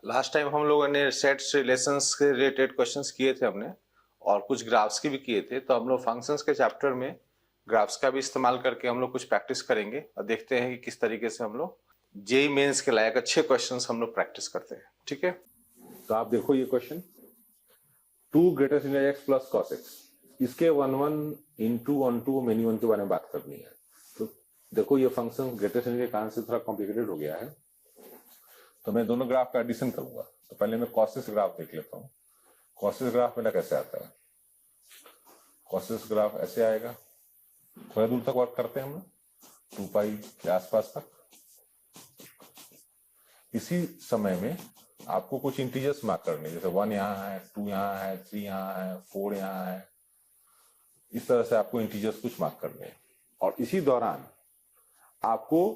Last time हम लोगों ने सेट्स रिलेशंस के रिलेटेड क्वेश्चंस किए थे हमने, और कुछ ग्राफ्स के भी किए थे। तो हम लोग फंक्शंस के चैप्टर में ग्राफ्स का भी इस्तेमाल करके हम लोग कुछ प्रैक्टिस करेंगे और देखते हैं कि किस तरीके से हम लोग जेई मेंस के लायक अच्छे क्वेश्चंस हम लोग प्रैक्टिस करते हैं। ठीक है, तो आप देखो ये question 2 greater than x plus cos x, इसके 1 into 1 मेनी वन के बारे में बात करनी है। तो देखो ये फंक्शन ग्रेटर देन के कारण से थोड़ा कॉम्प्लिकेटेड हो गया है, तो मैं दोनों ग्राफ का एडिशन करूंगा। तो पहले मैं cos ग्राफ देख लेता हूँ। cos ग्राफ मेरा कैसे आता है? cos ग्राफ ऐसे आएगा, थोड़ा दूर तक वर्क करते हैं हम 2 पाई के आसपास तक। इसी समय में आपको कुछ इंटीजर्स मार्क करने, जैसे 1 यहाँ है, 2 यहाँ है, 3 यहाँ है, 4 यहाँ है। इस तरह से आपको इंटीजर्स कुछ मार्क करने हैं, और इसी दौरान आपको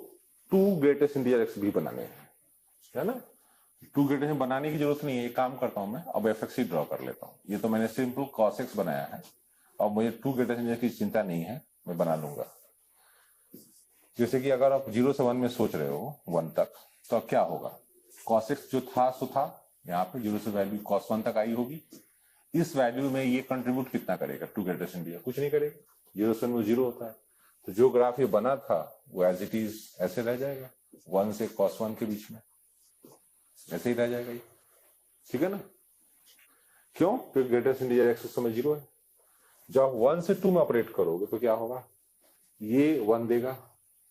2 ग्रेटेस्ट इंटीजर एक्स भी बनाने हैं, है ना। 2 ग्रेटेस्ट बनाने की जरूरत नहीं है, एक काम करता हूं मैं, अब एफ एक्स ही ड्रॉ कर लेता हूं। ये तो मैंने सिंपल cos x बनाया है, और मुझे 2 ग्रेटेस्ट इंटीजर की चिंता नहीं है, मैं बना लूंगा। जैसे कि अगर आप 0 से 1 में सोच रहे हो 1 तक, तो अब क्या होगा? cos x जो था सो था, यहाँ पे 0 से वैल्यू cos 1 तक आई होगी। इस वैल्यू में ये कंट्रीब्यूट कितना करेगा? 2 ग्रेटेस्ट इंटीजर कुछ नहीं करेगा, 0 से 1 में 0 होता है। तो जो ग्राफ ये बना था वो एज इट इज ऐसे रह जाएगा, 1 से cos 1 के बीच में ऐसे ही रह जाएगा ये, ठीक है ना। क्यों? क्योंकि ग्रेटेस्ट इंटीजर x उस समय 0 है। जब 1 से 2 में ऑपरेट करोगे तो क्या होगा? ये 1 देगा,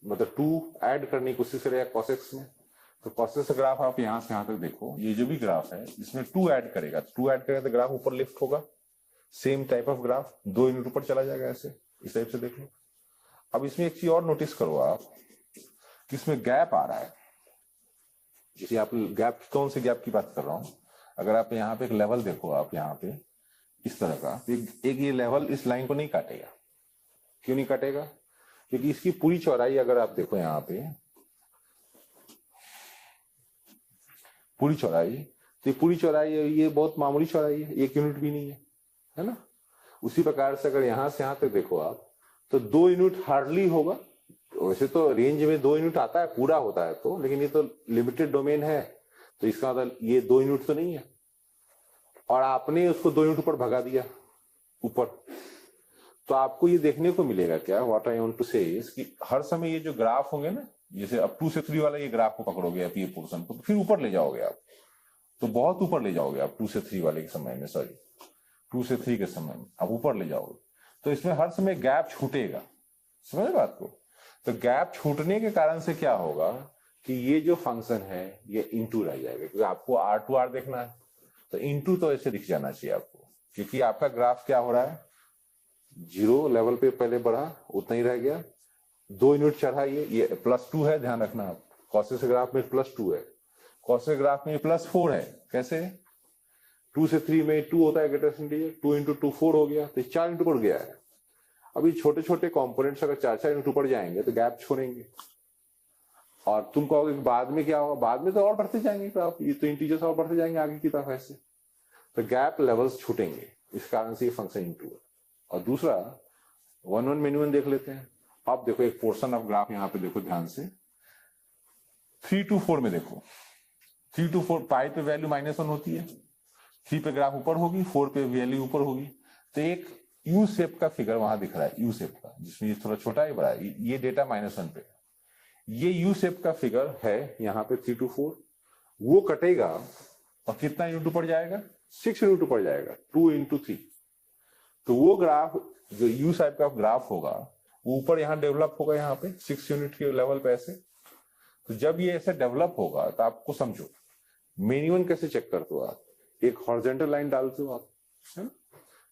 मतलब 2 ऐड करने की कोशिश करेगा cos x में। तो cos x ग्राफ आप यहां से यहां तक देखो, ये जो भी ग्राफ है इसमें 2 ऐड करेगा, 2 ऐड करेगा तो ग्राफ ऊपर लिफ्ट होगा। Same type of graph 2 unit ऊपर चला जाएगा, ऐसे इस टाइप से देख लो। अब इसमें एक चीज और नोटिस करो आप कि इसमें गैप आ रहा है। जैसे आप गैप, कौन से गैप की बात कर रहा हूं? अगर आप यहाँ पे एक लेवल देखो, आप यहाँ पे इस तरह का एक ये लेवल इस लाइन को नहीं काटेगा। क्यों नहीं काटेगा? क्योंकि इसकी पूरी चौड़ाई अगर आप देखो यहाँ पे पूरी चौड़ाई, तो पूरी चौड़ाई ये बहुत मामूली चौड़ाई है, 1 यूनिट भी नहीं है ना। उसी प्रकार से अगर यहां से यहां तक देखो आप, तो 2 यूनिट हार्डली होगा। वैसे तो रेंज में 2 यूनिट आता है, पूरा होता है तो, लेकिन ये तो लिमिटेड डोमेन है, तो इसका मतलब ये 2 यूनिट तो नहीं है। और आपने उसको 2 यूनिट ऊपर भगा दिया ऊपर, तो आपको ये देखने को मिलेगा क्या, व्हाट आई वांट टू से इज कि हर समय ये जो ग्राफ होंगे ना, जैसे अब 2 से 3 वाला ये ग्राफ को पकड़ोगे आप, ये पोर्शन को, तो फिर ऊपर ले जाओगे आप, तो बहुत ऊपर ले जाओगे आप 2 से 3 वाले के समय में, सॉरी 2 से 3 के समय में आप ऊपर ले जाओगे, तो इसमें हर समय गैप छूटेगा। समझ बात को? तो गैप छूटने के कारण से क्या होगा कि ये जो फंक्शन है ये इनटू रह जाएगा, क्योंकि आपको आर टू आर देखना है, तो इनटू तो ऐसे दिख जाना चाहिए आपको, क्योंकि आपका ग्राफ क्या हो रहा है, 0 लेवल पे पहले बढ़ा, उतना ही रह गया, 2 यूनिट चढ़ा, ये +2 है, ध्यान रखना आप। cos ग्राफ में +2 है, cos ग्राफ में +4 है। कैसे? 2 से 3 में 2 होता है ग्रेटेस्ट इंटीजर, 2 into 2 4 हो गया, तो 4 यूनिट बढ़ गया है। अभी छोटे छोटे कंपोनेंट्स अगर 4-4 यूनिट ऊपर जाएंगे तो गैप छोड़ेंगे, और तुम कहोगे बाद में क्या होगा? बाद में तो और बढ़ते जाएंगे ग्राफ, ये तो इंटीजर्स और बढ़ते जाएंगे आगे की तरफ ऐसे, तो गैप लेवल्स छूटेंगे, इस कारण से ये फंक्शन इनटू है। और दूसरा 1-1 मेन्यू वन देख लेते हैं। आप देखो एक पोर्शन ऑफ ग्राफ यहाँ पे देखो ध्यान से, 3 to 4 में देखो, 3 to 4 पाई पे वैल्यू -1 होती है, 3 पे ग्राफ ऊपर होगी, 4 पे वैल्यू ऊपर होगी, तो एक यू शेप का फिगर वहां दिख रहा है, यू शेप का, जिसमें ये थोड़ा छोटा ही बड़ा है, ये डेटा -1 पे, ये यू शेप का फिगर है यहाँ पे 3 to 4, वो कटेगा और कितना यूनिट ऊपर जाएगा? 6 यूनिट ऊपर जाएगा, 2 into 3। तो वो ग्राफ जो यू शेप का ग्राफ होगा वो ऊपर यहाँ डेवलप होगा, यहाँ पे 6 यूनिट के लेवल पे ऐसे। तो जब ये ऐसे डेवलप होगा तो आपको समझो मिनिमम कैसे चेक करते हो आप, एक हॉरिजॉन्टल लाइन डालते हो आप, है ना,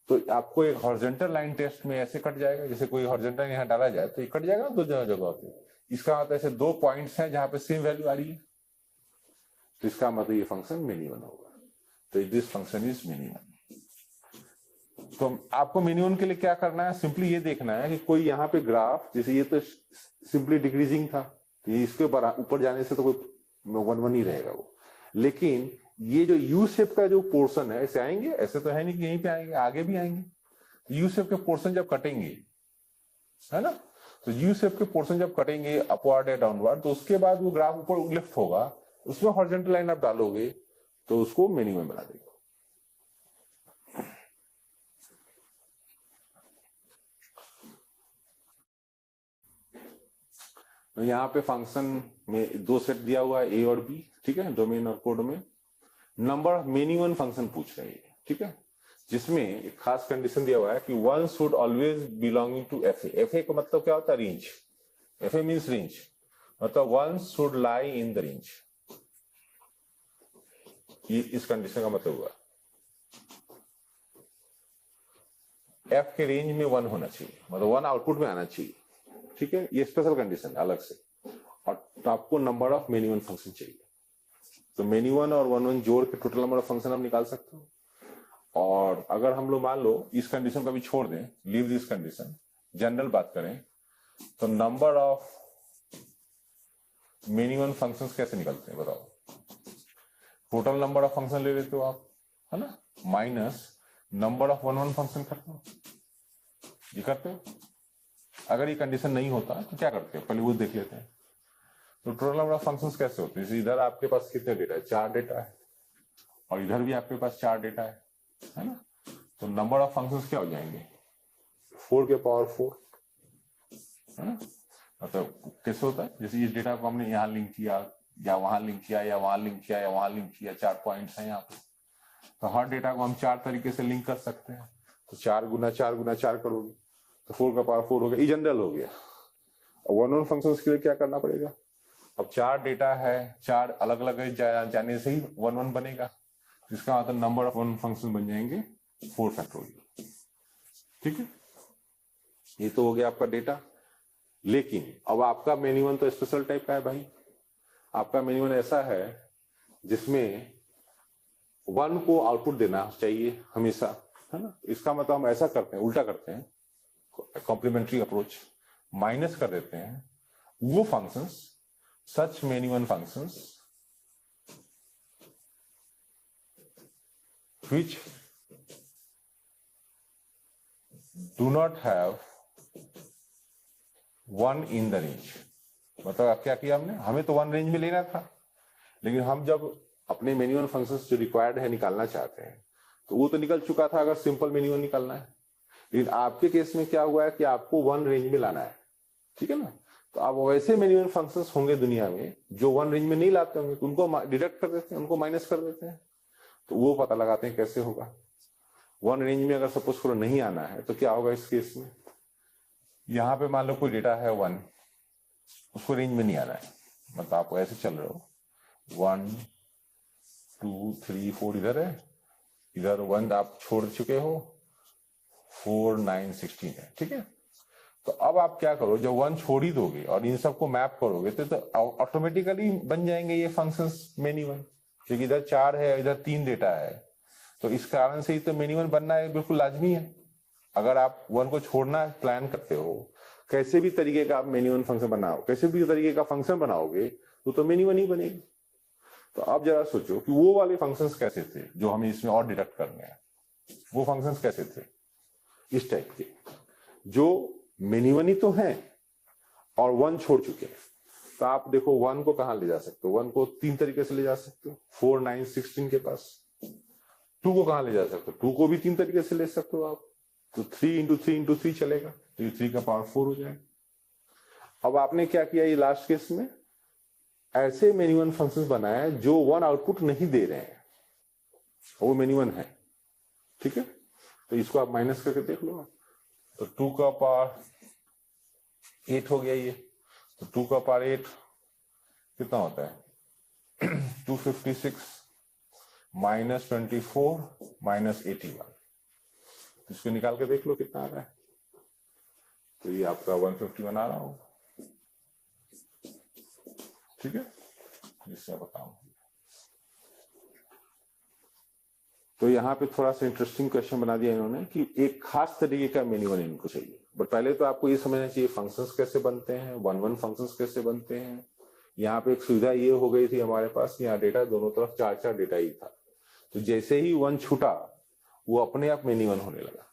तो आपको एक हॉरिजॉन्टल लाइन टेस्ट में ऐसे कट जाएगा, जैसे कोई हॉरिजॉन्टल यहाँ डाला जाए तो ये कट जाएगा 2 जगह पे। इसका मतलब ऐसे 2 पॉइंट्स हैं जहां पे सेम वैल्यू आ रही है, तो इसका मतलब ये फंक्शन मिनिमम होगा। तो दिस फंक्शन इज मिनिमम। तो आपको मिनिमम के लिए क्या करना है? सिंपली ये देखना है कि कोई यहाँ पे ग्राफ, जैसे ये तो सिंपली डिक्रीजिंग था, तो ये इसके ऊपर जाने से तो कोई 1-1 ही रहेगा वो, लेकिन ये जो यू शेप का जो पोर्शन है, ऐसे आएंगे, ऐसे तो है नहीं कि यहीं पे आएंगे, आगे भी आएंगे। यू शेप के पोर्शन जब कटेंगे, है ना, तो यू शेप के पोर्शन जब कटेंगे अपवर्ड या डाउनवर्ड, तो उसके बाद वो ग्राफ ऊपर लिफ्ट होगा, उसमें हॉरिजॉन्टल लाइन आप डालोगे तो उसको मिनिमम बना देगा। तो यहाँ पे फंक्शन में दो सेट दिया हुआ है, ए और बी, ठीक है, डोमेन और codomain. Number of minimum function पूछ रहे हैं, ठीक है, जिसमें एक खास कंडीशन दिया हुआ है कि one should always belonging to F A. F A का मतलब क्या होता है? Range. F A means range, मतलब one should lie in the range. ये इस कंडीशन का मतलब हुआ। एफ के रेंज में वन होना चाहिए, मतलब वन आउटपुट में आना चाहिए, ठीक है, ये स्पेशल कंडीशन है अलग से। और तो आपको नंबर ऑफ मिनिमम फंक्शन चाहिए, तो मिनिमम और वन जोड़ के टोटल नंबर ऑफ फंक्शन आप निकाल सकते हो। और अगर हम लोग मान लो इस कंडीशन को भी छोड़ दें, लीव दिस कंडीशन, जनरल बात करें, तो नंबर ऑफ मिनिमम फंक्शंस कैसे निकलते हैं बताओ? टोटल नंबर ऑफ फंक्शन ले लेते हो आप, है ना, minus number of one function करते हो, ये करते हो। अगर ये कंडीशन नहीं होता तो क्या करते हैं, पहले वो देख लेते हैं। तो टोटल नंबर ऑफ फंक्शंस कैसे होते हैं? इधर आपके पास कितने डेटा है? 4 डेटा है, और इधर भी आपके पास 4 डेटा है ना। तो नंबर ऑफ फंक्शंस क्या हो जाएंगे? 4 के पावर 4, है ना। मतलब कैसे होता है? जैसे इस डेटा को हमने यहाँ लिंक किया, या वहां लिंक किया, या वहां लिंक किया, या वहां लिंक किया, 4 पॉइंट्स हैं यहाँ पे। तो हर डेटा को हम 4 तरीके से लिंक कर सकते हैं। तो 4 गुना 4 गुना 4 करोगे तो 4 का पावर 4 हो गया, ये जनरल हो गया। और वन फंक्शंस के लिए क्या करना पड़ेगा? अब 4 डेटा है, 4 अलग अलग जाने से ही वन बनेगा, इसका मतलब नंबर ऑफ वन फंक्शन बन जाएंगे 4 फैक्टोरियल, ठीक है। ये तो हो गया आपका डेटा। लेकिन अब आपका मिनिमम तो स्पेशल टाइप का है भाई। आपका मिनिमम ऐसा है जिसमें 1 को आउटपुट देना चाहिए हमेशा, है ना। इसका मतलब हम ऐसा करते हैं, उल्टा करते हैं, कॉम्प्लीमेंट्री अप्रोच, माइनस कर देते हैं वो functions, such minimum functions which do not have 1 in the range। मतलब अब क्या किया हमने? हमें तो 1 रेंज में लेना था, लेकिन हम जब अपने मिनिमम फंक्शंस जो रिक्वायर्ड है निकालना चाहते हैं तो वो तो निकल चुका था अगर सिंपल मिनिमम निकालना है। लेकिन आपके केस में क्या हुआ है कि आपको 1 रेंज में लाना है, ठीक है ना। तो अब वैसे मिनिमम फंक्शंस होंगे दुनिया में जो 1 रेंज में नहीं लाते होंगे, तो उनको डिडक्ट कर देते हैं, उनको माइनस कर देते हैं। तो वो पता लगाते हैं कैसे होगा। 1 रेंज में अगर सपोज करो नहीं आना है तो क्या होगा इस केस में? यहाँ पे मान लो कोई डेटा है 1, उसको रेंज में नहीं आना है, मतलब आप ऐसे चल रहे हो 1 2 3 4, इधर है, इधर 1 आप छोड़ चुके हो, 4 9 16 है, ठीक है। तो अब आप क्या करो, जब 1 छोड़ ही दोगे और इन सबको मैप करोगे तो ऑटोमेटिकली बन जाएंगे ये फंक्शंस मिनिमम, क्योंकि इधर 4 है, इधर 3 डेटा है। तो इस कारण से ही तो मिनिमम बनना है, बिल्कुल लाजमी है। अगर आप 1 को छोड़ना प्लान करते हो, कैसे भी तरीके का आप मिनिमम फंक्शन बनाओ, कैसे भी तरीके का फंक्शन बनाओगे तो मिनिमम ही बनेगी। तो आप जरा सोचो कि वो वाले फंक्शंस कैसे थे जो हमें इसमें और डिडक्ट करने हैं। वो फंक्शंस कैसे थे? इस टाइप के जो मिनिमम ही तो है और 1 छोड़ चुके हैं। तो आप देखो 1 को कहां ले जा सकते हो? 1 को 3 तरीके से ले जा सकते हो, 4 9 16 के पास। 2 को कहां ले जा सकते हो? 2 को भी 3 तरीके से ले सकते हो आप, तो 3 इंटू 3 इंटू 3 चलेगा, तो ये 3 का पावर 4 हो जाएगा। अब आपने क्या किया ये लास्ट केस में? ऐसे मिनिमम फंक्शंस बनाए जो 1 आउटपुट नहीं दे रहे हैं, वो मिनिमम है, ठीक है। तो इसको आप माइनस करके देख लो। तो 2 का पावर 8 हो गया ये, तो 2 का पावर 8 कितना होता है? 256 माइनस 24 माइनस 81। इसको निकाल के देख लो कितना आ रहा है। तो ये आपका 151 आ रहा हो, ठीक है, जिससे बताऊं। तो यहाँ पे थोड़ा सा इंटरेस्टिंग क्वेश्चन बना दिया इन्होंने कि एक खास तरीके का मिनिमम इनको चाहिए। बट पहले तो आपको ये समझना चाहिए फंक्शंस कैसे बनते हैं, 1 फंक्शंस कैसे बनते हैं। यहाँ पे एक सुविधा ये हो गई थी हमारे पास, यहाँ डेटा दोनों तरफ 4 डेटा ही था। तो जैसे ही 1 छूटा वो अपने आप मिनिमम होने लगा,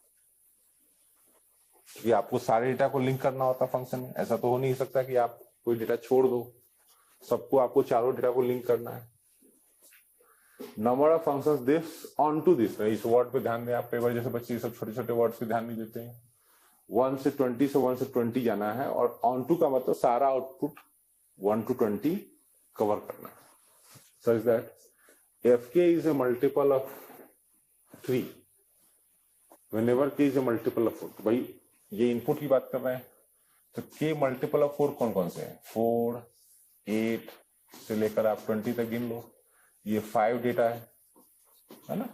क्योंकि आपको सारे डेटा को लिंक करना होता फंक्शन में। ऐसा तो हो नहीं सकता कि आप कोई डेटा छोड़ दो, सबको आपको चारों डेटा को लिंक करना है। Number of functions this on to this, इस वर्ड पे ध्यान दें आप, कई बार जैसे बच्चे सब छोटे छोटे वर्ड्स पे ध्यान नहीं देते हैं। 1 से 20 से 1 से 20 जाना है, और ऑन टू का मतलब सारा आउटपुट 1 to 20 कवर करना है। सच दैट एफ के is a multiple of 3 whenever के इज ए मल्टीपल ऑफ 4। तो भाई ये इनपुट की बात कर रहे हैं, तो के मल्टीपल ऑफ 4 कौन कौन से हैं? 4, 8 से लेकर आप 20 तक गिन लो। ये 5 डेटा है ना,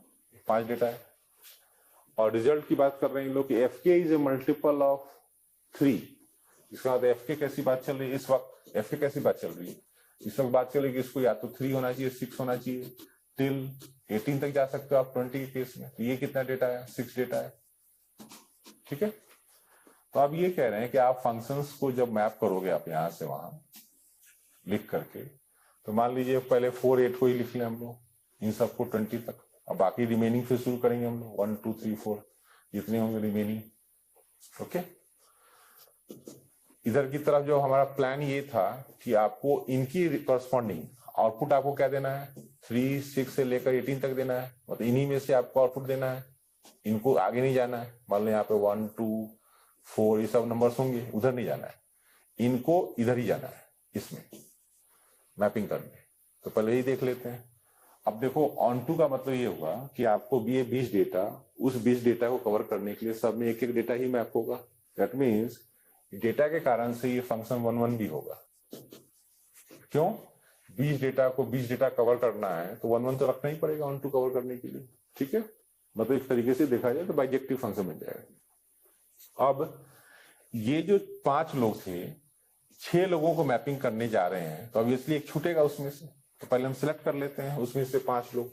5 डेटा है। और रिजल्ट की बात कर रहे हैं लोग कि एफ के इज ए मल्टीपल ऑफ 3। इसके बाद एफ के कैसी बात चल रही है इस वक्त? एफ के कैसी बात चल रही है इस वक्त? बात चलेगी इसको या तो 3 होना चाहिए, 6 होना चाहिए, टिल 18 तक जा सकते हो आप 20 के केस में। तो ये कितना डेटा है? 6 डेटा है। ठीक है, तो आप ये कह रहे हैं कि आप फंक्शंस को जब मैप करोगे आप यहां से वहां लिख करके, तो मान लीजिए पहले 4, 8 को ही लिख लें हम लोग, इन सबको 20 तक, अब बाकी रिमेनिंग फिर शुरू करेंगे हम लोग 1, 2, 3, 4 जितने होंगे रिमेनिंग। ओके, इधर की तरफ जो हमारा प्लान ये था कि आपको इनकी करस्पॉन्डिंग आउटपुट आपको क्या देना है? 3, 6 से लेकर 18 तक देना है, मतलब इन्हीं में से आपको आउटपुट देना है, इनको आगे नहीं जाना है। मान लो यहाँ पे 1, 2, 4 ये सब नंबर्स होंगे, उधर नहीं जाना है, इनको इधर ही जाना है, इसमें मैपिंग करने। तो पहले ही देख लेते हैं। अब देखो ऑन टू का मतलब ये होगा कि आपको भी ये 20 डेटा, उस 20 डेटा को कवर करने के लिए सब में एक एक डेटा ही मैप होगा। दैट मीन्स डेटा के कारण से ये फंक्शन 1, 1 भी होगा। क्यों? 20 डेटा को 20 डेटा कवर करना है तो 1, 1 तो रखना ही पड़ेगा ऑन टू कवर करने के लिए। ठीक है, मतलब इस तरीके से देखा जाए तो बाइजेक्टिव फंक्शन बन जाएगा। अब ये जो 5 लोग थे, 6 लोगों को मैपिंग करने जा रहे हैं, तो ऑब्वियसली एक छूटेगा उसमें से, तो पहले हम सिलेक्ट कर लेते हैं उसमें से 5 लोग।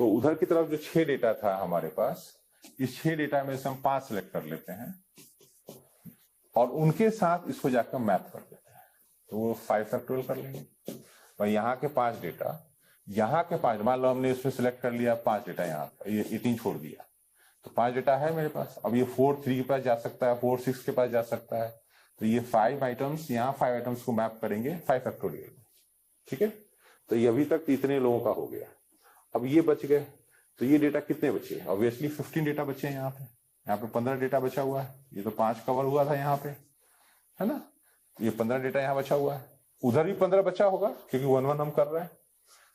तो उधर की तरफ जो 6 डेटा था हमारे पास, इस 6 डेटा में से हम 5 सिलेक्ट कर लेते हैं और उनके साथ इसको जाकर मैप कर देते हैं। तो वो 5 फैक्टोरियल कर लेंगे। भाई यहाँ के 5 डेटा, यहाँ के 5, मान लो हमने इसमें सिलेक्ट कर लिया 5 डेटा, यहाँ ये 18 छोड़ दिया, तो 5 डेटा है मेरे पास। अब ये 4, 3 के पास जा सकता है, 4, 6 के पास जा सकता है। तो ये 5 आइटम्स, यहाँ 5 आइटम्स को मैप करेंगे 5 फैक्टोरियल। ठीक है, तो ये अभी तक इतने लोगों का हो गया। अब ये बच गए, तो ये डेटा कितने बचे? ऑब्वियसली 15 डेटा बचे हैं यहाँ पे। यहाँ पे 15 डेटा बचा हुआ है, ये तो 5 कवर हुआ था यहाँ पे, है ना। ये 15 डेटा यहाँ बचा हुआ है, उधर भी 15 बचा होगा क्योंकि 1, 1 हम कर रहे हैं।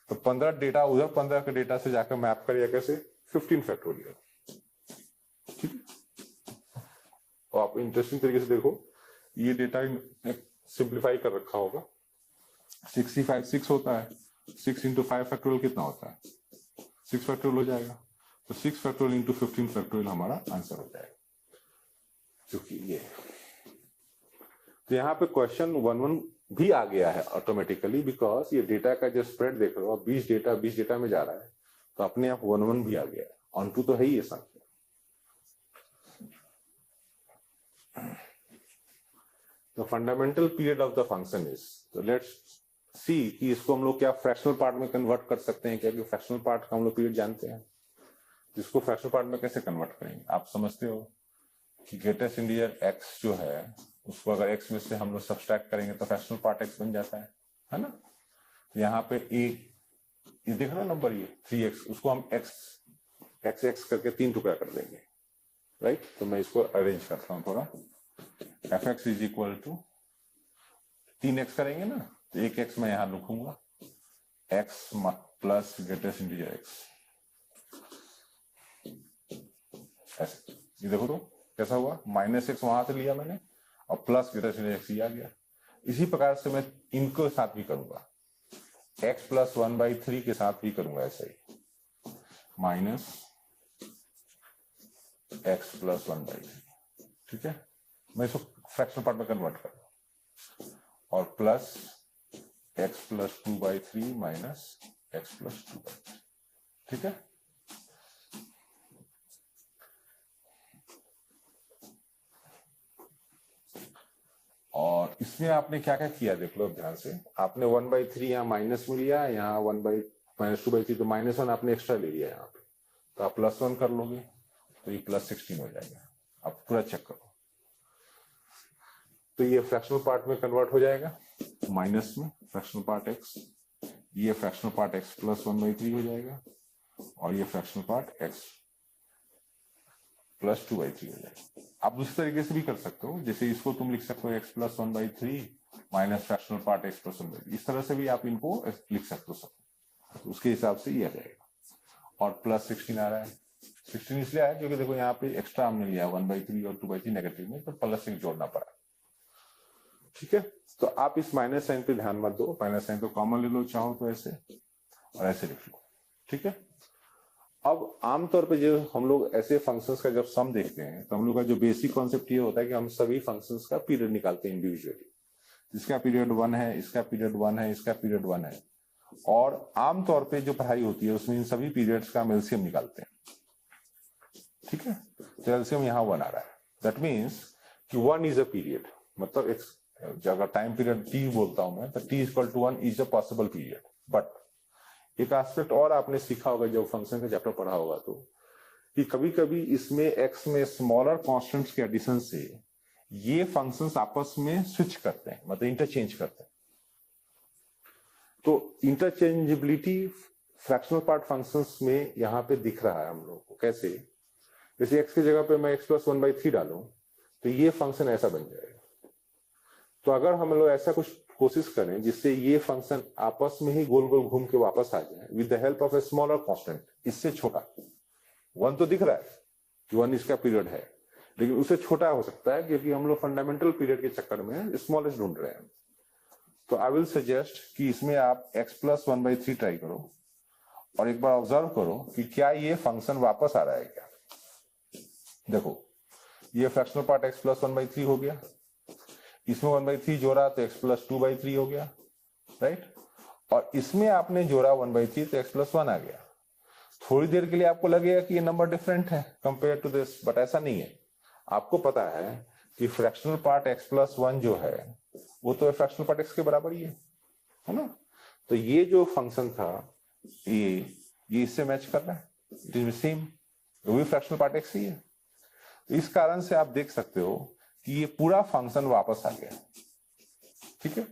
तो 15 डेटा उधर 15 के डेटा से जाकर मैप करिए कैसे? 15 फैक्टोरियल। ठीक है, तो आप इंटरेस्टिंग तरीके से देखो, ये डेटा सिंप्लीफाई कर रखा होगा। 65 6 होता है, 6 इंटू 5 फैक्टोरियल कितना होता है? 6 फैक्टोरियल हो जाएगा। तो 6 फैक्टोरियल इंटू 15 फैक्टोरियल हमारा आंसर हो जाएगा, क्योंकि ये। तो यहाँ पे क्वेश्चन 1, 1 भी आ गया है ऑटोमेटिकली, बिकॉज ये डेटा का जो स्प्रेड देख रहे हो, 20 डेटा में जा रहा है, तो अपने आप 1, 1 भी आ गया है। ऑन टू तो है ही ये संख्या। The fundamental period of the function is, तो let's see कि इसको हम लोग क्या फ्रैक्शनल पार्ट में कन्वर्ट कर सकते हैं क्या? कि फ्रैक्शनल पार्ट का हम लोग पीरियड जानते हैं, जिसको फ्रैक्शनल पार्ट में कैसे कन्वर्ट करेंगे? आप समझते हो कि ग्रेटेस्ट इंटीजर x जो है उसको अगर x में से हम लोग सब्सट्रैक्ट करेंगे तो फ्रैक्शनल पार्ट x बन जाता है ना। तो यहाँ पे ये देख रहे हो नंबर, ये 3x, उसको हम x करके 3 टुकड़ा कर देंगे, राइट। तो मैं इसको अरेंज करता हूँ थोड़ा। fx is equal to 3x करेंगे ना, तो एक x मैं यहां लिखूंगा, x plus greatest integer x। ऐसे ये देखो तो कैसा हुआ, -x वहां से लिया मैंने और प्लस ग्रेटेस्ट इंटीजर x ये आ गया। इसी प्रकार से मैं इनको साथ भी करूंगा, x प्लस 1/3 के साथ भी करूंगा ऐसे ही, माइनस x प्लस 1/3। ठीक है, मैं इसको फ्रैक्शनल पार्ट में कन्वर्ट कर रहा हूं, और plus x plus 2/3 minus x plus 2/3। ठीक है, और इसमें आपने क्या क्या किया देख लो ध्यान से। आपने 1/3 यहाँ माइनस में लिया, यहाँ -2/3, तो -1 आपने एक्स्ट्रा ले लिया यहाँ पे, तो आप +1 कर लोगे तो ये +16 हो जाएगा। आप पूरा चेक करो, तो ये फ्रैक्शनल पार्ट में कन्वर्ट हो जाएगा, माइनस में फ्रैक्शनल पार्ट x, ये फ्रैक्शनल पार्ट x प्लस 1/3 हो जाएगा और ये फ्रैक्शनल पार्ट x प्लस 2/3 हो जाएगा। आप दूसरी तरीके से भी कर सकते हो, जैसे इसको तुम लिख सकते हो x plus 1/3 minus fractional part x plus 1/3, इस तरह से भी आप इनको लिख सकते हो सब, तो उसके हिसाब से ये आ जाएगा। और प्लस 16 आ रहा है, 16 इसलिए आया क्योंकि देखो यहाँ पे एक्स्ट्रा हमने लिया 1/3 और 2/3 नेगेटिव में, तो प्लस 6 जोड़ना पड़ा। ठीक है, तो आप इस माइनस साइन पे ध्यान मत दो, माइनस साइन तो कॉमन ले लो चाहो तो ऐसे और ऐसे लिख लो। ठीक है, अब आमतौर पे जो हम लोग ऐसे फंक्शंस का जब सम देखते हैं तो हम लोग का जो बेसिक कॉन्सेप्ट ये होता है कि हम सभी फंक्शंस का पीरियड निकालते हैं इंडिविजुअली। इसका पीरियड 1 है, इसका पीरियड 1 है, इसका पीरियड 1 है, और आमतौर पे जो पढ़ाई होती है उसमें इन सभी पीरियड्स का हम एलसीएम निकालते हैं। ठीक है, तो एलसीएम यहाँ 1 आ रहा है, दैट मीन्स कि 1 इज अ पीरियड, मतलब अगर टाइम पीरियड टी बोलता हूं मैं, तो T equal to 1 is a possible period. But एक एस्पेक्ट और आपने सीखा होगा जब फंक्शन का चैप्टर पढ़ा होगा तो, कि कभी कभी इसमें एक्स में स्मॉलर कॉन्स्टेंट्स के एडिशन से ये फंक्शंस आपस में स्विच करते हैं, मतलब इंटरचेंज करते हैं। तो इंटरचेंजेबिलिटी फ्रैक्शनल पार्ट फंक्शंस में यहाँ पे दिख रहा है हम लोगों को। कैसे? जैसे एक्स की जगह पे मैं x प्लस 1/3 डालूं तो ये फंक्शन ऐसा बन जाएगा। तो अगर हम लोग ऐसा कुछ कोशिश करें जिससे ये फंक्शन आपस में ही गोल गोल घूम के वापस आ जाए with the help of a smaller constant, इससे छोटा, 1 तो दिख रहा है कि 1 इसका पीरियड है, लेकिन उससे छोटा हो सकता है क्योंकि हम लोग फंडामेंटल पीरियड के चक्कर में स्मॉलेस्ट ढूंढ रहे हैं। तो आई विल सजेस्ट कि इसमें आप x प्लस 1/3 ट्राई करो और एक बार ऑब्जर्व करो कि क्या ये फंक्शन वापस आ रहा है क्या। देखो, ये फ्रैक्शनल पार्ट x प्लस 1/3 हो गया, इसमें 1/3 जोड़ा तो x प्लस 2/3 हो गया, राइट, और इसमें आपने जोड़ा 1/3 तो x प्लस 1 आ गया। थोड़ी देर के लिए आपको लगेगा कि ये नंबर डिफरेंट है कंपेयर टू दिस, बट ऐसा नहीं है। आपको पता है कि फ्रैक्शनल पार्ट x प्लस 1 जो है वो तो फ्रैक्शनल पार्ट x के बराबर ही है ना। तो ये जो फंक्शन था ये इससे मैच कर रहा है, इट इज सेम, वो भी फ्रैक्शनल पार्ट x ही है। इस कारण से आप देख सकते हो कि ये पूरा फंक्शन वापस आ गया। ठीक है,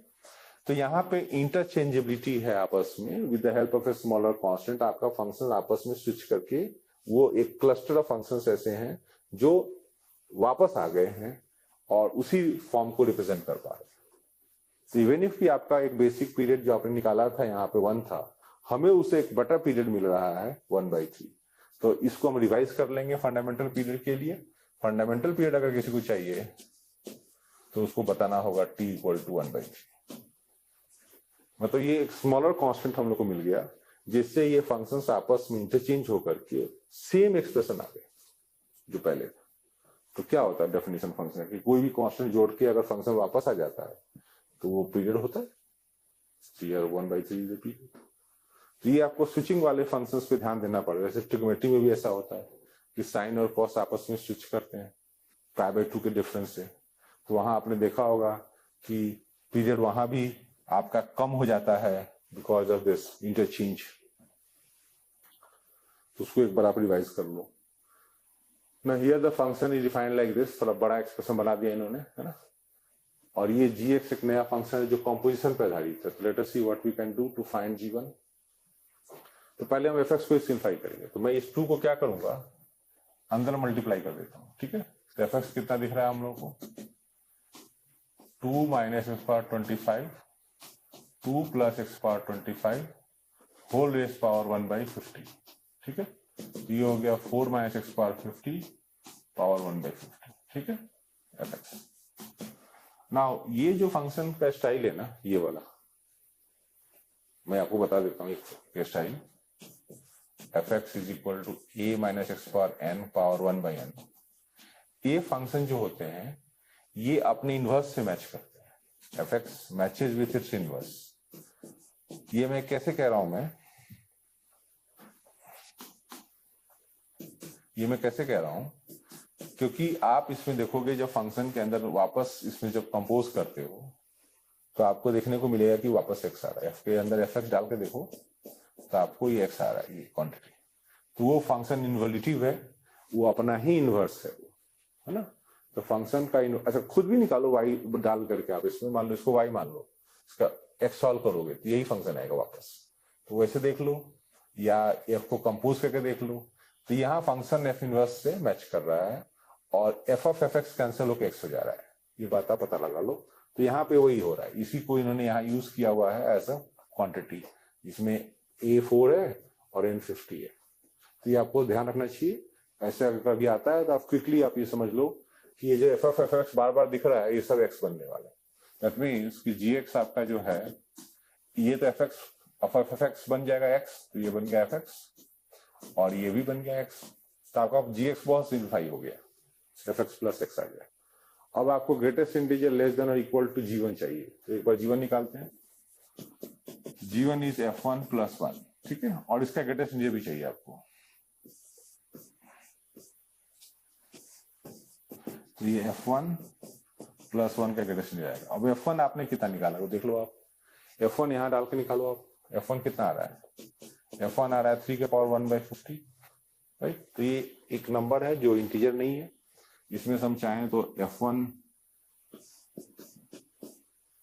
तो यहाँ पे इंटरचेंजेबिलिटी है आपस में, with the help of a smaller constant आपका फंक्शन आपस में स्विच करके वो एक क्लस्टर ऑफ फंक्शंस ऐसे हैं जो वापस आ गए हैं और उसी फॉर्म को रिप्रेजेंट कर पा रहे हैं। तो इवन इफ आपका एक बेसिक पीरियड जो आपने निकाला था यहाँ पे 1 था, हमें उसे एक बटर पीरियड मिल रहा है 1/3। तो इसको हम रिवाइज कर लेंगे फंडामेंटल पीरियड के लिए। फंडामेंटल पीरियड अगर किसी को चाहिए तो उसको बताना होगा t इक्वल टू 1/3, मतलब ये एक स्मॉलर कांस्टेंट हम लोग को मिल गया जिससे ये फंक्शंस आपस में इंटरचेंज होकर के सेम एक्सप्रेशन आ गए जो पहले था। तो क्या होता है डेफिनेशन फंक्शन की, कोई भी कांस्टेंट जोड़ के अगर फंक्शन वापस आ जाता है तो वो पीरियड होता है, तो 1/3 इज द पीरियड। तो ये आपको स्विचिंग वाले फंक्शंस पे ध्यान देना पड़ेगा। जैसे ट्रिग्नोमेट्री में भी ऐसा होता है कि साइन और कॉस आपस में स्विच करते हैं π/2 के डिफरेंस से, तो वहां आपने देखा होगा कि पीरियड वहां भी आपका कम हो जाता है बिकॉज ऑफ दिस इंटरचेंज। तो उसको एक बार आप रिवाइज कर लो ना। Here the function is defined like this, थोड़ा बड़ा एक्सप्रेशन बना दिया इन्होंने, है ना। और ये gx एक नया फंक्शन है जो कॉम्पोजिशन पर आधारित है। तो let us see what we can do to find g1। तो पहले हम fx को सिंप्लीफाई करेंगे, तो मैं इस 2 को क्या करूंगा, अंदर मल्टीप्लाई कर देता हूं। ठीक है, तो fx कितना दिख रहा है हम लोग को, 2 minus x power 25, 2 plus x power 25 whole raise power 1/50। ठीक है, ये हो गया 4 माइनस x पावर 50 पावर 1/50। ठीक है, fx। नाउ ये जो फंक्शन का स्टाइल है ना, ये वाला मैं आपको बता देता हूँ एक style, fx is equal to a minus x power n power 1/n। ये फंक्शन जो होते हैं ये अपने इनवर्स से मैच करते हैं, fx matches with its inverse. ये मैं कैसे कह रहा हूं, ये मैं कैसे कह रहा हूं, क्योंकि आप इसमें देखोगे जब फंक्शन के अंदर वापस इसमें जब कंपोज करते हो तो आपको देखने को मिलेगा कि वापस x आ रहा है। f के अंदर fx डाल के देखो तो आपको ये x आ रहा है, ये क्वांटिटी। तो वो फंक्शन इनवॉल्यूटिव है, वो अपना ही इनवर्स है ना। तो फंक्शन का अच्छा खुद भी निकालो y डाल करके, आप इसमें मान लो इसको y मान लो, इसका x सॉल्व करोगे तो यही फंक्शन आएगा वापस। तो वैसे देख लो, या एफ को कंपोज करके देख लो, तो यहाँ फंक्शन एफ इनवर्स से मैच कर रहा है और F of F x cancel होकर एक्स हो जा रहा है, ये बात आप पता लगा लो। तो यहाँ पे वही हो रहा है, इसी को इन्होंने यहाँ यूज किया हुआ है एज अ क्वांटिटी, जिसमें A4 है और N50 है। तो ये आपको ध्यान रखना चाहिए, ऐसे अगर कभी आता है तो आप क्विकली आप ये समझ लो कि ये जो एफ ऑफ एफ एक्स बार बार दिख रहा है ये सब एक्स बनने वाला है। दैट मीन्स कि जी एक्स आपका जो है ये तो एफ एक्स एफ एक्स बन जाएगा एक्स, तो ये बन गया एफ एक्स और ये भी बन गया एक्स, तो आपका जी एक्स बहुत सिंप्लीफाई हो गया, एफ एक्स प्लस एक्स आ गया। अब आपको ग्रेटेस्ट इंटीजर लेस देन और इक्वल टू G1 चाहिए, तो एक बार G1 निकालते हैं। G1 इज F1 प्लस 1, ठीक है, और इसका ग्रेटेस्ट इंटीजर भी चाहिए आपको, तो ये F1 प्लस 1 का ग्रेटेस्ट इंटीजर आएगा। अब F1 आपने कितना निकाला वो देख लो आप, F1 यहां डाल के निकालो आप, F1 कितना आ रहा है, F1 आ रहा है 3 के पावर 1/50, राइट। तो ये एक नंबर है जो इंटीजर नहीं है, इसमें से हम चाहें तो F1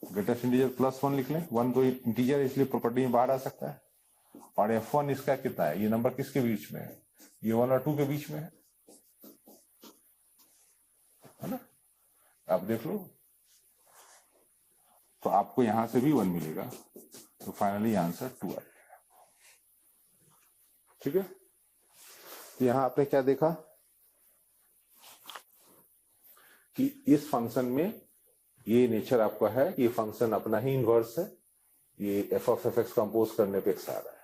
ग्रेटेस्ट इंटीजर प्लस 1 लिख लें, 1 तो इंटीजर इसलिए प्रॉपर्टी में बाहर आ सकता है, और F1 इसका कितना है, ये नंबर किसके बीच में है, ये 1 और 2 के बीच में है ना, आप देख लो। तो आपको यहां से भी 1 मिलेगा, तो फाइनली आंसर 2 आ जाएगा, ठीक है। तो यहां आपने क्या देखा कि इस फंक्शन में ये नेचर आपका है, ये फंक्शन अपना ही इनवर्स है, ये F of F x compose करने पे एक्स आ रहा है,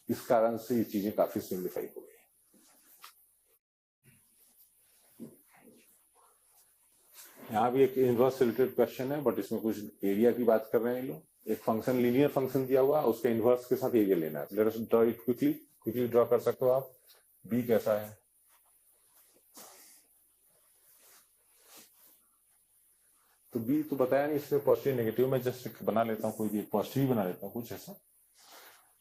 इस कारण से ये चीजें काफी सिंप्लीफाई हो गई। यहाँ भी एक इनवर्स रिलेटेड क्वेश्चन है, बट इसमें कुछ एरिया की बात कर रहे हैं ये लोग। एक फंक्शन लीनियर फंक्शन दिया हुआ, उसके इनवर्स के साथ एरिया लेना है। Let us draw it quickly draw कर सकते हो आप। बी कैसा है, तो बी तो बताया नहीं, इसमें पॉजिटिव नेगेटिव में जस्ट बना लेता हूँ, कोई भी पॉजिटिव ही बना लेता हूँ कुछ ऐसा।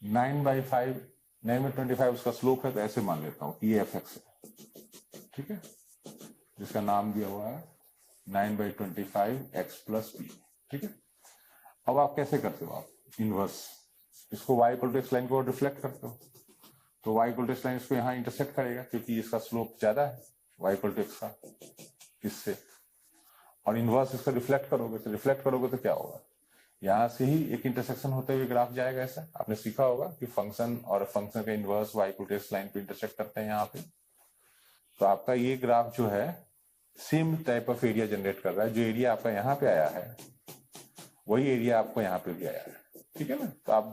9/5 9/25 उसका स्लोप है, तो ऐसे मान लेता हूँ कि ये एफ एक्स है, ठीक है, जिसका नाम दिया हुआ है 9/25 x प्लस बी, ठीक है। अब आप कैसे करते हो, आप इनवर्स इसको y equal to x line को रिफ्लेक्ट करते हो, तो y equal to x line इसको यहाँ इंटरसेक्ट करेगा, क्योंकि इसका स्लोप ज्यादा है y इक्वल टू एक्स का इससे, और इनवर्स इसको रिफ्लेक्ट करोगे, तो क्या होगा, यहां से ही एक इंटरसेक्शन होते हुए ग्राफ जाएगा। ऐसा आपने सीखा होगा कि फंक्शन और फंक्शन का inverse y equal to x line पे इंटरसेक्ट करते हैं यहाँ पे। तो आपका ये ग्राफ जो है same type of area generate कर रहा है, जो एरिया आपका यहाँ पे आया है वही एरिया आपको यहाँ पे भी आया है, ठीक है ना। तो आप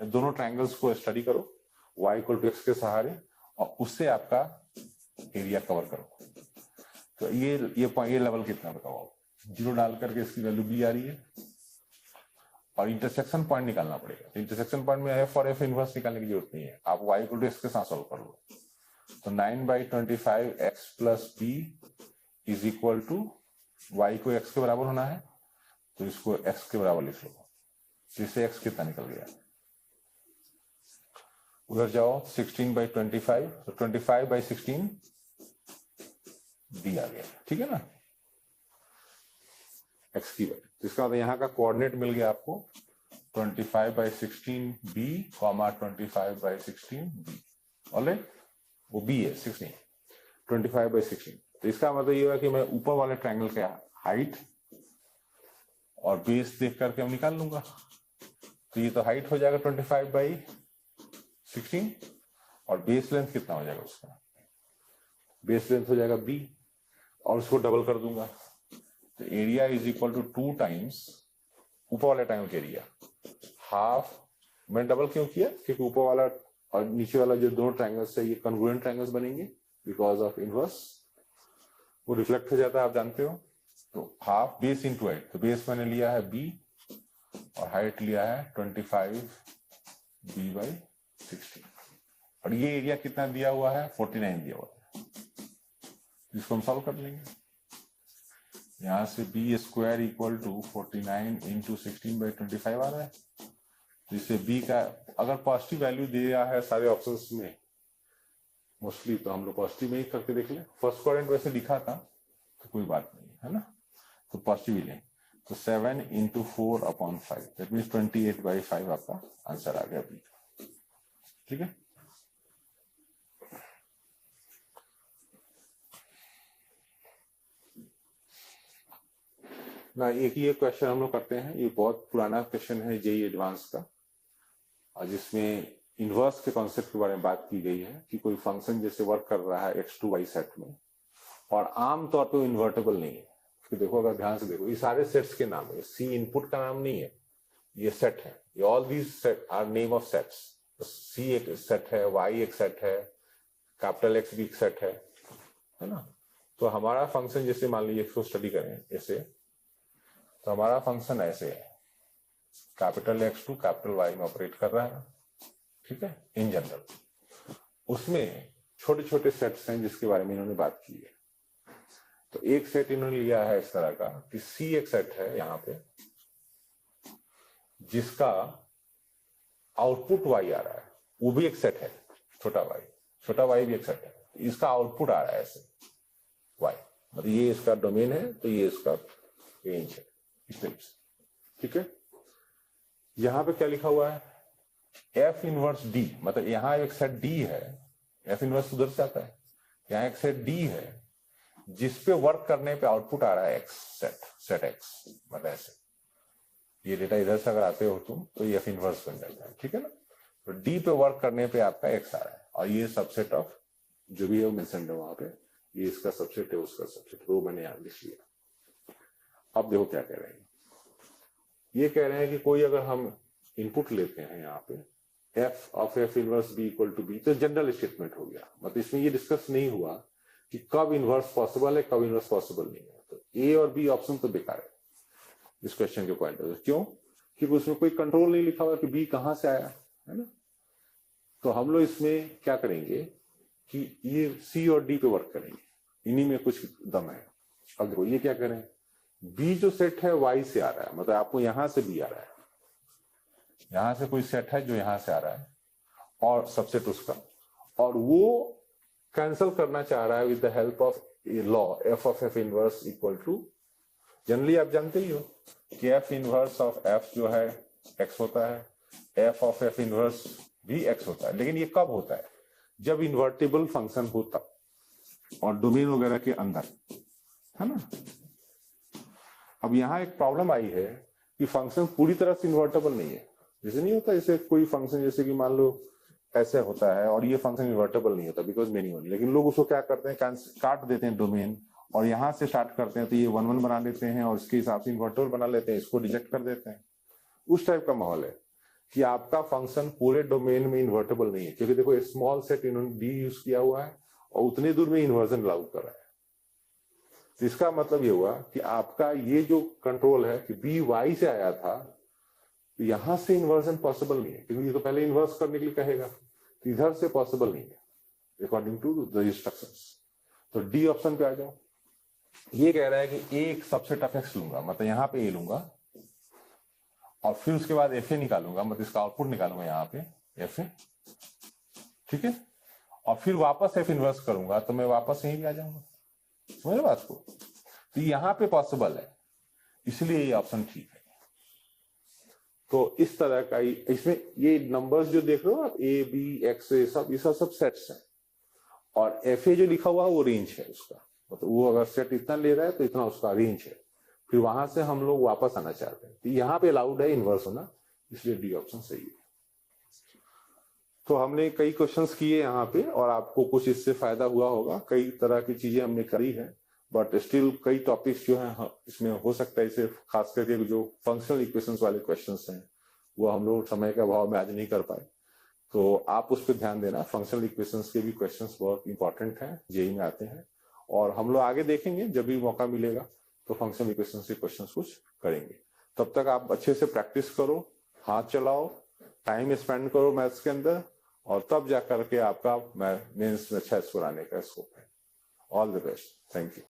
दोनों ट्रायंगल्स को स्टडी करो y इक्वल टू एक्स के सहारे, और उससे आपका एरिया कवर करो। तो ये लेवल कितना बताओ, 0 डाल करके इसकी वैल्यू b आ रही है, और इंटरसेक्शन पॉइंट निकालना पड़ेगा। तो इंटरसेक्शन पॉइंट में एफ और एफ इनवर्स निकालने की जरूरत नहीं है, आप y इक्वल टू एक्स के साथ सॉल्व कर लो। तो 9/25 x plus b is equal to y को x के बराबर होना है, तो इसको x के बराबर लिख लो, जिससे x कितना निकल गया, उधर जाओ 16/25, तो 25/16 डी आ गया, ठीक है ना, x की वैल्यू। तो इसका मतलब यहाँ का कोऑर्डिनेट मिल गया आपको 25/16 b, 25/16 b, ऑलराइट, वो b है 16, 25/16। तो इसका मतलब ये हुआ कि मैं ऊपर वाले ट्रायंगल का हाइट और बेस देख करके हम निकाल लूंगा। तो ये तो हाइट हो जाएगा 25/16, और बेस लेंथ कितना हो जाएगा उसका, बेस लेंथ हो जाएगा b, और उसको डबल कर दूंगा, तो area is equal to 2 times ऊपर वाले ट्रायंगल का एरिया, हाफ। मैंने डबल क्यों किया, क्योंकि ऊपर वाला और नीचे वाला जो दोनों ट्रायंगल्स है ये कन्ग्रुएंट ट्रायंगल्स बनेंगे, बिकॉज ऑफ इनवर्स वो रिफ्लेक्ट हो जाता है, आप जानते हो। तो हाफ बेस इंटू हाइट, तो बेस मैंने लिया है b और हाइट लिया है 25b/16, और ये एरिया कितना दिया हुआ है 49 दिया हुआ है, इसको हम सॉल्व कर लेंगे। यहां से b square equal to 49 into 16/25 आ रहा है, तो इससे b का अगर पॉजिटिव वैल्यू दिया है सारे ऑप्शंस में मोस्टली, तो हम लोग पॉजिटिव में ही करके देख लें। फर्स्ट क्वाड्रेंट वैसे दिखा था तो कोई बात नहीं है ना, तो पॉजिटिव ही लें। तो 7 इंटू 4/5 दैट मीन्स 28/5 आपका आंसर आ गया बी। ठीक है। ना एक ये क्वेश्चन हम लोग करते हैं, ये बहुत पुराना क्वेश्चन है जेईई एडवांस का, और जिसमें इनवर्स के कॉन्सेप्ट के बारे में बात की गई है कि कोई फंक्शन जैसे वर्क कर रहा है x to y सेट में, और आमतौर पे इन्वर्टेबल नहीं है। तो देखो, अगर ध्यान से देखो, ये सारे सेट्स के नाम है, सी इनपुट का नाम नहीं है, ये सेट है, ये all these set are name of sets. C एक सेट है, वाई एक सेट है, कैपिटल एक्स भी एक सेट है ना। तो हमारा फंक्शन जैसे मान लीजिए इसको स्टडी करें ऐसे, तो हमारा फंक्शन ऐसे है, capital X to capital Y में ऑपरेट कर रहा है, ठीक है, इन जनरल। उसमें छोटे छोटे सेट्स हैं जिसके बारे में इन्होंने बात की है। तो एक सेट इन्होंने लिया है इस तरह का कि सी एक सेट है यहाँ पे, जिसका आउटपुट वाई आ रहा है, वो भी एक सेट है, छोटा वाई भी एक सेट है, इसका आउटपुट आ रहा है ऐसे वाई, मतलब ये इसका डोमेन है, तो ये इसका रेंज है, इस टाइप से, ठीक है। यहां पे क्या लिखा हुआ है, एफ इनवर्स डी, मतलब यहां एक सेट डी है, एफ इनवर्स उधर से आता है, यहां एक सेट डी है जिसपे वर्क करने पे आउटपुट आ रहा है एक्स, सेट एक्स, मतलब ऐसे ये डेटा इधर से अगर आते हो तुम तो ये एफ इनवर्स बन जाता है, ठीक है ना। तो डी पे वर्क करने पे आपका एक्स आ रहा है, और ये सबसेट ऑफ जो भी है वो मेंशन है वहां पे, ये इसका सबसेट है, उसका सबसेट, वो मैंने यहां लिख लिया। अब देखो क्या कह रहे हैं, ये कह रहे हैं कि कोई अगर हम इनपुट लेते हैं यहाँ पे f of f inverse b equal to b, तो जनरल स्टेटमेंट हो गया, मतलब इसमें ये डिस्कस नहीं हुआ कि कब इनवर्स पॉसिबल है, कब इनवर्स पॉसिबल नहीं है। तो ए और बी ऑप्शन तो बेकार है इस क्वेश्चन के पॉइंट ऑफ व्यू। क्यों? क्योंकि उसमें कोई कंट्रोल नहीं लिखा हुआ कि बी कहां से आया है ना। तो हम लोग इसमें क्या करेंगे कि ये सी और डी पे वर्क करेंगे, इन्हीं में कुछ दम है। अब देखो ये क्या करें, बी जो सेट है वाई से आ रहा है, मतलब आपको यहां से बी आ रहा है, यहां से कोई सेट है जो यहां से आ रहा है और सबसेट उसका, और वो कैंसिल करना चाह रहा है with the help of a law f of f inverse equal to, generally आप जानते ही हो कि एफ इनवर्स ऑफ एफ जो है एक्स होता है, एफ ऑफ एफ इनवर्स भी एक्स होता है, लेकिन ये कब होता है, जब इन्वर्टेबल फंक्शन होता और डोमेन वगैरह के अंदर, है ना। अब यहां एक प्रॉब्लम आई है कि फंक्शन पूरी तरह से इन्वर्टेबल नहीं है, जैसे नहीं होता, जैसे कोई फंक्शन जैसे कि मान लो ऐसे होता है और ये फंक्शन इन्वर्टेबल नहीं होता बिकॉज मेनी वन, लेकिन लोग उसको क्या करते हैं, काट देते हैं डोमेन, और यहां से स्टार्ट करते हैं, तो ये 1 1 बना लेते हैं और इसके हिसाब से इन्वर्टेबल बना लेते हैं, इसको रिजेक्ट कर देते हैं। उस टाइप का माहौल है कि आपका फंक्शन पूरे डोमेन में इन्वर्टेबल नहीं है, क्योंकि देखो स्मॉल सेट इन्होंने डी यूज किया हुआ है और उतने दूर में इन्वर्जन लागू कर रहा है। तो इसका मतलब ये हुआ कि आपका ये जो कंट्रोल है कि बी वाई से आया था, तो यहां से इन्वर्जन पॉसिबल नहीं है, क्योंकि ये तो पहले इन्वर्स करने के लिए कहेगा, तो इधर से पॉसिबल नहीं है अकॉर्डिंग टू द इंस्ट्रक्शंस। तो डी ऑप्शन पे आ जाओ। ये कह रहा है कि एक सबसेट ऑफ एक्स लूंगा, मतलब यहां पे ए लूंगा, और फिर उसके बाद एफ ए निकालूंगा, मतलब इसका आउटपुट निकालूंगा यहाँ पे एफ ए, ठीक है, और फिर वापस एफ इनवर्स करूंगा, तो मैं वापस यहीं भी आ जाऊंगा, समझ बात को। तो यहाँ पे पॉसिबल है, इसलिए ये ऑप्शन ठीक है। तो इस तरह का इसमें ये नंबर्स जो देख रहे हो आप, ए बी एक्स ये सब सेट्स हैं, और एफ ए जो लिखा हुआ है वो रेंज है उसका, मतलब वो अगर सेट इतना ले रहा है तो इतना उसका रेंज है, फिर वहां से हम लोग वापस आना चाहते हैं, तो यहाँ पे अलाउड है इन्वर्स होना, इसलिए डी ऑप्शन सही है। तो हमने कई क्वेश्चंस किए यहाँ पे, और आपको कुछ इससे फायदा हुआ होगा, कई तरह की चीजें हमने करी है, बट स्टिल कई टॉपिक्स जो हैं इसमें हो सकता है, इसे खास करके जो फंक्शनल इक्वेशंस वाले क्वेश्चंस हैं वो हम लोग समय के अभाव में आज नहीं कर पाए, तो आप उस पर ध्यान देना। फंक्शनल इक्वेशंस के भी क्वेश्चंस बहुत इंपॉर्टेंट हैं, जेईई में आते हैं, और हम लोग आगे देखेंगे जब भी मौका मिलेगा तो फंक्शनल इक्वेशंस के क्वेश्चंस कुछ करेंगे। तब तक आप अच्छे से प्रैक्टिस करो, हाथ चलाओ, टाइम स्पेंड करो मैथ्स के अंदर, और तब जाकर के आपका मेंस में अच्छा स्कोर आने का स्कोप है। All the best, thank you.